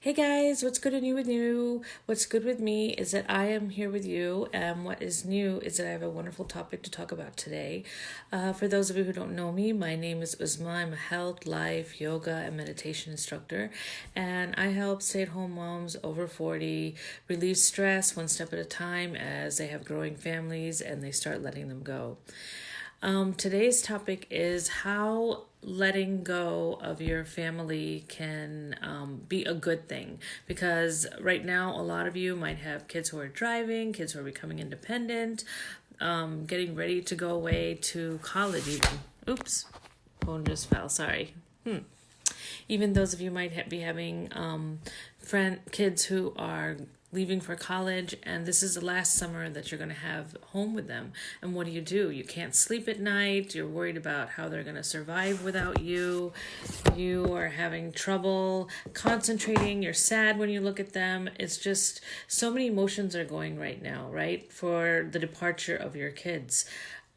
Hey guys, what's good and new with you? What's good with me is that I am here with you, and what is new is that I have a wonderful topic to talk about today. For those of you who don't know me, my name is Uzma. I'm a health, life, yoga, and meditation instructor, and I help stay at home moms over 40 relieve stress one step at a time as they have growing families and they start letting them go. Today's topic is how letting go of your family can be a good thing. Because right now, a lot of you might have kids who are driving, kids who are becoming independent, getting ready to go away to college, even. Oops, phone just fell, sorry. Even those of you might be having kids who are leaving for college, and this is the last summer that you're going to have home with them. And what do? You can't sleep at night. You're worried about how they're going to survive without you. You are having trouble concentrating. You're sad when you look at them. It's just so many emotions are going right now, right? For the departure of your kids.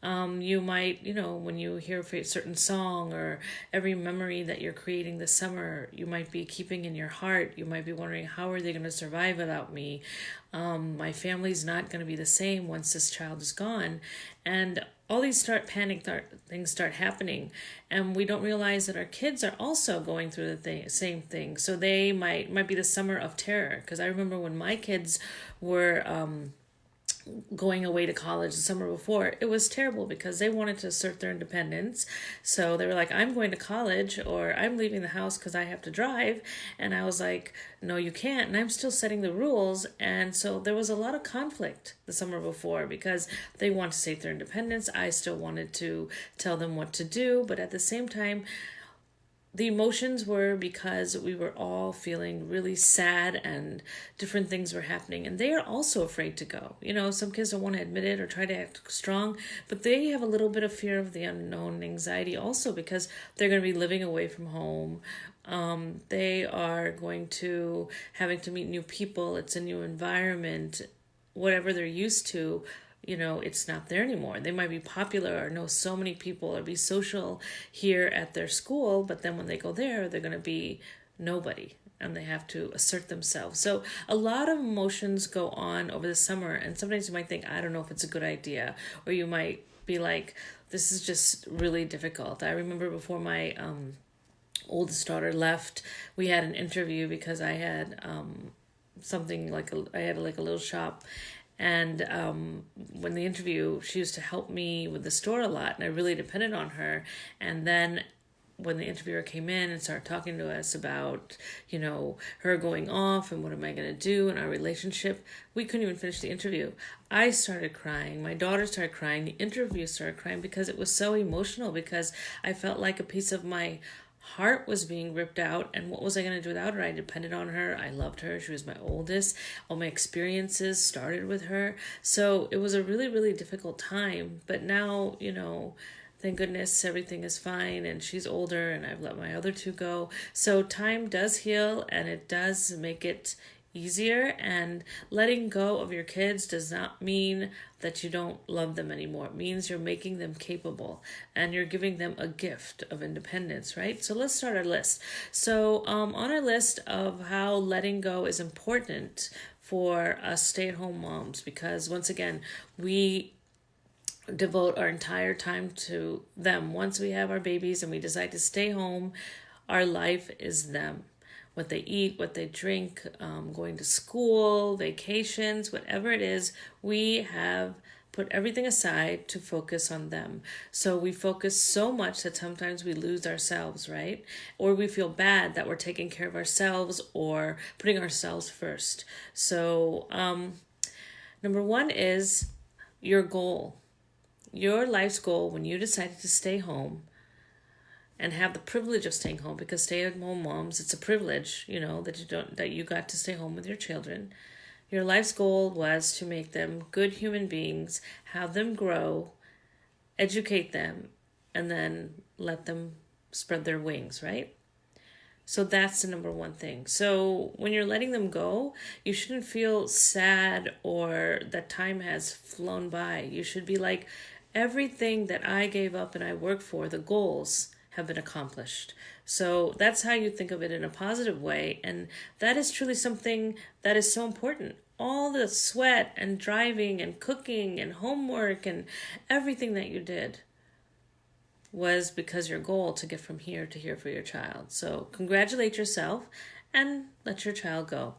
You might, when you hear a certain song or every memory that you're creating this summer, you might be keeping in your heart. You might be wondering, how are they going to survive without me? My family's not going to be the same once this child is gone. And all these things start happening, and we don't realize that our kids are also going through the same thing. So they might be the summer of terror. Because I remember when my kids were going away to college the summer before, it was terrible because they wanted to assert their independence. So they were like, I'm going to college, or I'm leaving the house because I have to drive. And I was like, no, you can't. And I'm still setting the rules. And so there was a lot of conflict the summer before because they want to save their independence. I still wanted to tell them what to do. But at the same time, the emotions were because we were all feeling really sad and different things were happening. And they are also afraid to go. Some kids don't want to admit it or try to act strong, but they have a little bit of fear of the unknown, anxiety also, because they're going to be living away from home. They are going to having to meet new people. It's a new environment. Whatever they're used to, it's not there anymore. They might be popular or know so many people or be social here at their school, but then when they go there, they're going to be nobody and they have to assert themselves. So a lot of emotions go on over the summer, and sometimes you might think, I don't know if it's a good idea, or you might be like, this is just really difficult. I remember before my oldest daughter left, we had an interview because I had I had like a little shop. And when the interview, she used to help me with the store a lot, and I really depended on her. And then when the interviewer came in and started talking to us about, her going off and what am I going to do in our relationship, we couldn't even finish the interview. I started crying. My daughter started crying. The interview started crying because it was so emotional, because I felt like a piece of my heart was being ripped out, and what was I going to do without her? I depended on her. I loved her. She was my oldest. All my experiences started with her. So it was a really, really difficult time. But now, thank goodness everything is fine, and she's older, and I've let my other two go. So time does heal, and it does make it easier. And letting go of your kids does not mean that you don't love them anymore. It means you're making them capable and you're giving them a gift of independence, right? So let's start our list. So on our list of how letting go is important for us stay-at-home moms, because once again, we devote our entire time to them. Once we have our babies and we decide to stay home, our life is them. What they eat, what they drink, going to school, vacations, whatever it is, we have put everything aside to focus on them. So we focus so much that sometimes we lose ourselves, right? Or we feel bad that we're taking care of ourselves or putting ourselves first. So number one is your goal. Your life's goal when you decided to stay home and have the privilege of staying home, because stay-at-home moms, it's a privilege, that you got to stay home with your children. Your life's goal was to make them good human beings, have them grow, educate them, and then let them spread their wings, right? So that's the number one thing. So when you're letting them go, you shouldn't feel sad or that time has flown by. You should be like, everything that I gave up and I worked for, the goals have been accomplished. So that's how you think of it in a positive way. And that is truly something that is so important. All the sweat and driving and cooking and homework and everything that you did was because your goal to get from here to here for your child. So congratulate yourself and let your child go.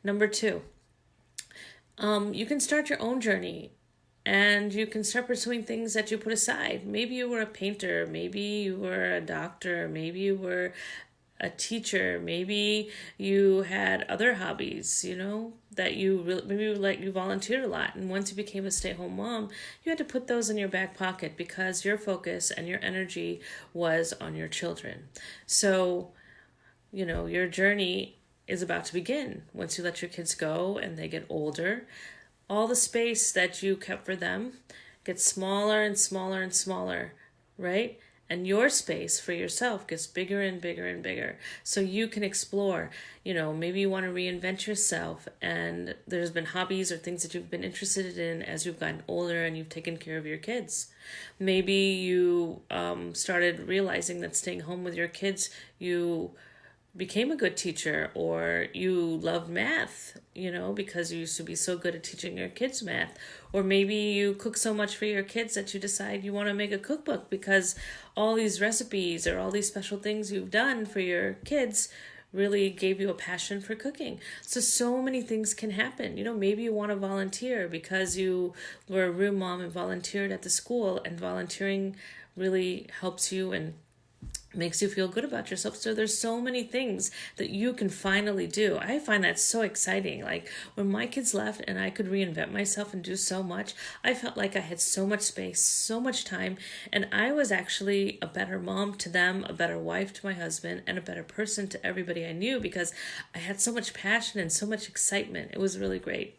Number two, you can start your own journey and you can start pursuing things that you put aside. Maybe you were a painter, maybe you were a doctor, maybe you were a teacher, maybe you had other hobbies, that maybe you volunteered a lot, and once you became a stay-at-home mom, you had to put those in your back pocket because your focus and your energy was on your children. So, your journey is about to begin. Once you let your kids go and they get older, all the space that you kept for them gets smaller and smaller and smaller, right? And your space for yourself gets bigger and bigger and bigger. So you can explore, maybe you want to reinvent yourself, and there's been hobbies or things that you've been interested in as you've gotten older and you've taken care of your kids. Maybe you started realizing that staying home with your kids, you became a good teacher, or you loved math, because you used to be so good at teaching your kids math. Or maybe you cook so much for your kids that you decide you want to make a cookbook because all these recipes or all these special things you've done for your kids really gave you a passion for cooking. So many things can happen. Maybe you want to volunteer because you were a room mom and volunteered at the school, and volunteering really helps you and makes you feel good about yourself. So there's so many things that you can finally do. I find that so exciting. Like when my kids left and I could reinvent myself and do so much, I felt like I had so much space, so much time, and I was actually a better mom to them, a better wife to my husband, and a better person to everybody I knew because I had so much passion and so much excitement. It was really great.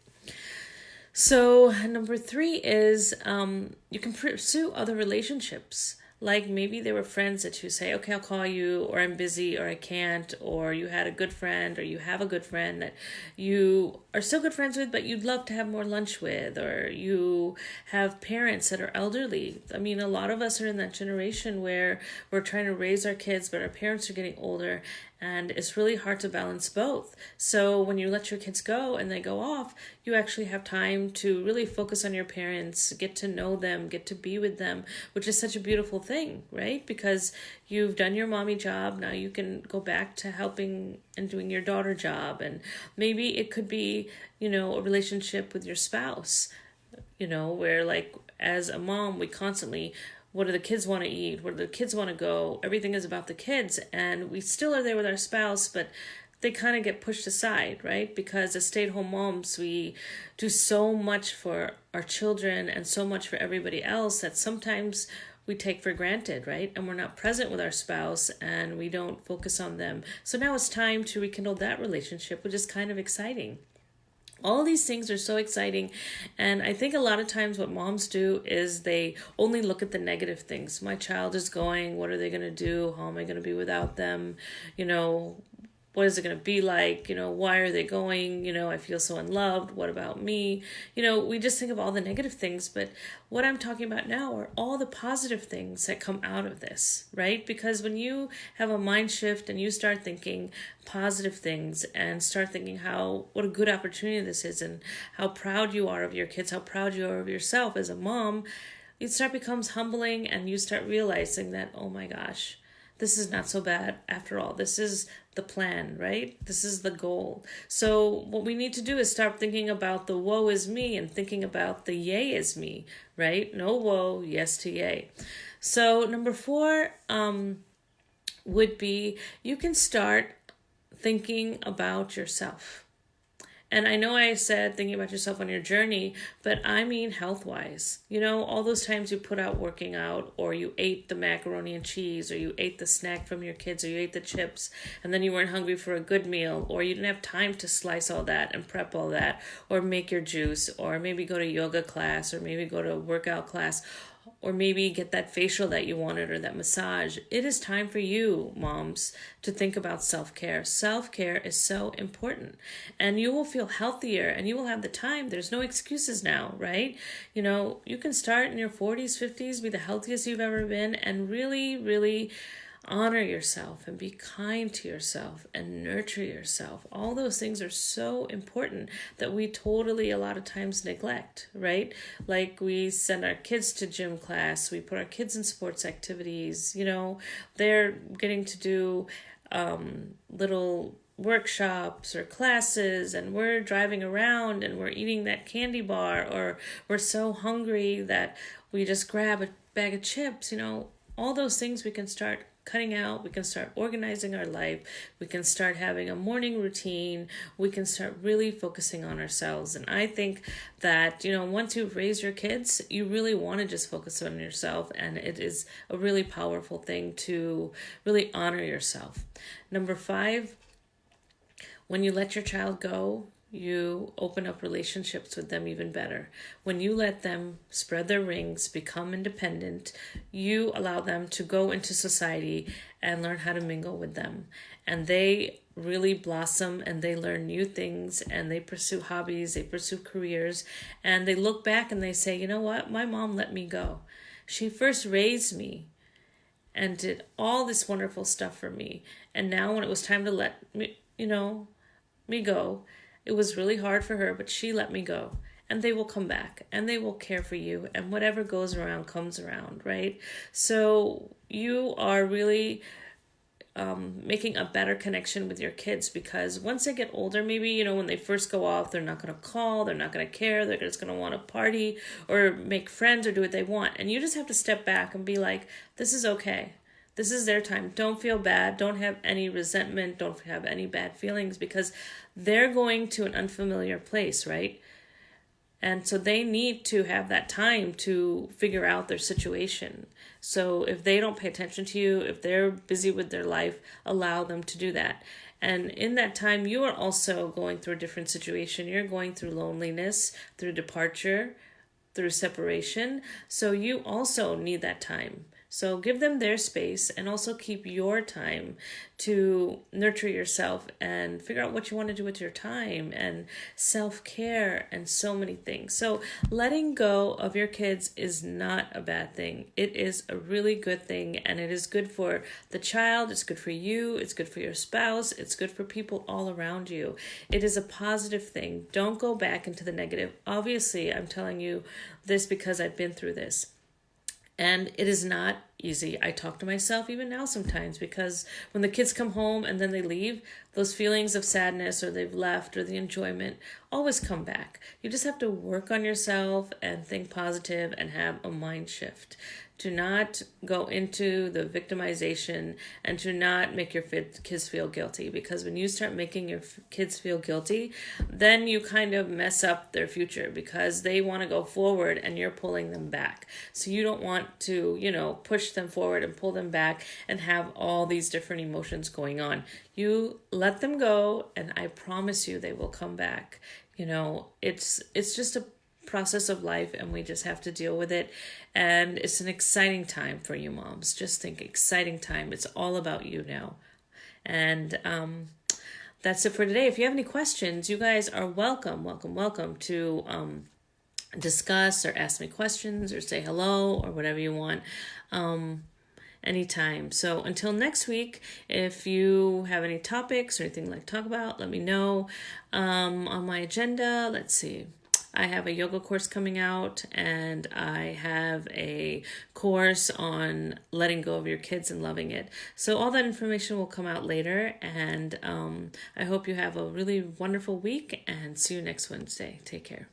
So number three is you can pursue other relationships. Like maybe there were friends that you say, okay, I'll call you, or I'm busy, or I can't, or you had a good friend, or you have a good friend that you are still good friends with, but you'd love to have more lunch with, or you have parents that are elderly. I mean, a lot of us are in that generation where we're trying to raise our kids, but our parents are getting older, and it's really hard to balance both. So when you let your kids go and they go off, you actually have time to really focus on your parents, get to know them, get to be with them, which is such a beautiful thing, right? Because you've done your mommy job. Now you can go back to helping and doing your daughter job. And maybe it could be, a relationship with your spouse, where like as a mom, we constantly, what do the kids want to eat? Where do the kids want to go? Everything is about the kids. And we still are there with our spouse, but they kind of get pushed aside, right? Because as stay-at-home moms, we do so much for our children and so much for everybody else that sometimes we take for granted, right? And we're not present with our spouse and we don't focus on them. So now it's time to rekindle that relationship, which is kind of exciting. All these things are so exciting. And I think a lot of times what moms do is they only look at the negative things. My child is going, what are they going to do? How am I going to be without them? What is it going to be like? Why are they going? I feel so unloved. What about me? We just think of all the negative things. But what I'm talking about now are all the positive things that come out of this, right? Because when you have a mind shift and you start thinking positive things and start thinking what a good opportunity this is and how proud you are of your kids, how proud you are of yourself as a mom, it becomes humbling, and you start realizing that, oh my gosh, this is not so bad after all. This is the plan, right? This is the goal. So what we need to do is start thinking about the woe is me and thinking about the yay is me, right? No woe, yes to yay. So number 4 would be you can start thinking about yourself. And I know I said thinking about yourself on your journey, but I mean health-wise. All those times you put out working out, or you ate the macaroni and cheese, or you ate the snack from your kids, or you ate the chips, and then you weren't hungry for a good meal, or you didn't have time to slice all that and prep all that, or make your juice, or maybe go to yoga class, or maybe go to a workout class, or maybe get that facial that you wanted or that massage. It is time for you, moms, to think about self-care. Self-care is so important, and you will feel healthier and you will have the time. There's no excuses now, right? You can start in your 40s, 50s, be the healthiest you've ever been, and really, really honor yourself and be kind to yourself and nurture yourself. All those things are so important that we totally a lot of times neglect, right? Like we send our kids to gym class, we put our kids in sports activities, they're getting to do little workshops or classes, and we're driving around and we're eating that candy bar, or we're so hungry that we just grab a bag of chips. All those things we can start cutting out. We can start organizing our life. We can start having a morning routine. We can start really focusing on ourselves. And I think that, once you've raised your kids, you really want to just focus on yourself. And it is a really powerful thing to really honor yourself. Number 5, when you let your child go, you open up relationships with them even better. When you let them spread their wings, become independent, you allow them to go into society and learn how to mingle with them. And they really blossom and they learn new things and they pursue hobbies, they pursue careers, and they look back and they say, you know what, my mom let me go. She first raised me and did all this wonderful stuff for me. And now when it was time to let me go, it was really hard for her, but she let me go. And they will come back and they will care for you, and whatever goes around comes around, right? So you are really making a better connection with your kids, because once they get older, maybe, when they first go off, they're not going to call, they're not going to care, they're just going to want to party or make friends or do what they want. And you just have to step back and be like, this is okay. This is their time. Don't feel bad. Don't have any resentment. Don't have any bad feelings, because they're going to an unfamiliar place, right? And so they need to have that time to figure out their situation. So if they don't pay attention to you, if they're busy with their life, allow them to do that. And in that time, you are also going through a different situation. You're going through loneliness, through departure, through separation. So you also need that time. So give them their space and also keep your time to nurture yourself and figure out what you want to do with your time, and self-care and so many things. So letting go of your kids is not a bad thing. It is a really good thing, and it is good for the child. It's good for you. It's good for your spouse. It's good for people all around you. It is a positive thing. Don't go back into the negative. Obviously, I'm telling you this because I've been through this. And it is not easy. I talk to myself even now sometimes, because when the kids come home and then they leave, those feelings of sadness, or they've left, or the enjoyment always come back. You just have to work on yourself and think positive and have a mind shift. Do not go into the victimization, and do not make your kids feel guilty, because when you start making your kids feel guilty, then you kind of mess up their future, because they want to go forward and you're pulling them back. So you don't want to, push them forward and pull them back and have all these different emotions going on. You let them go, and I promise you they will come back. It's just a process of life, and we just have to deal with it. And it's an exciting time for you moms. Just think, exciting time. It's all about you now. And that's it for today. If you have any questions, you guys are welcome to discuss or ask me questions or say hello or whatever you want anytime. So until next week, if you have any topics or anything like to talk about, let me know. On my agenda, let's see. I have a yoga course coming out, and I have a course on letting go of your kids and loving it. So all that information will come out later, and I hope you have a really wonderful week, and see you next Wednesday. Take care.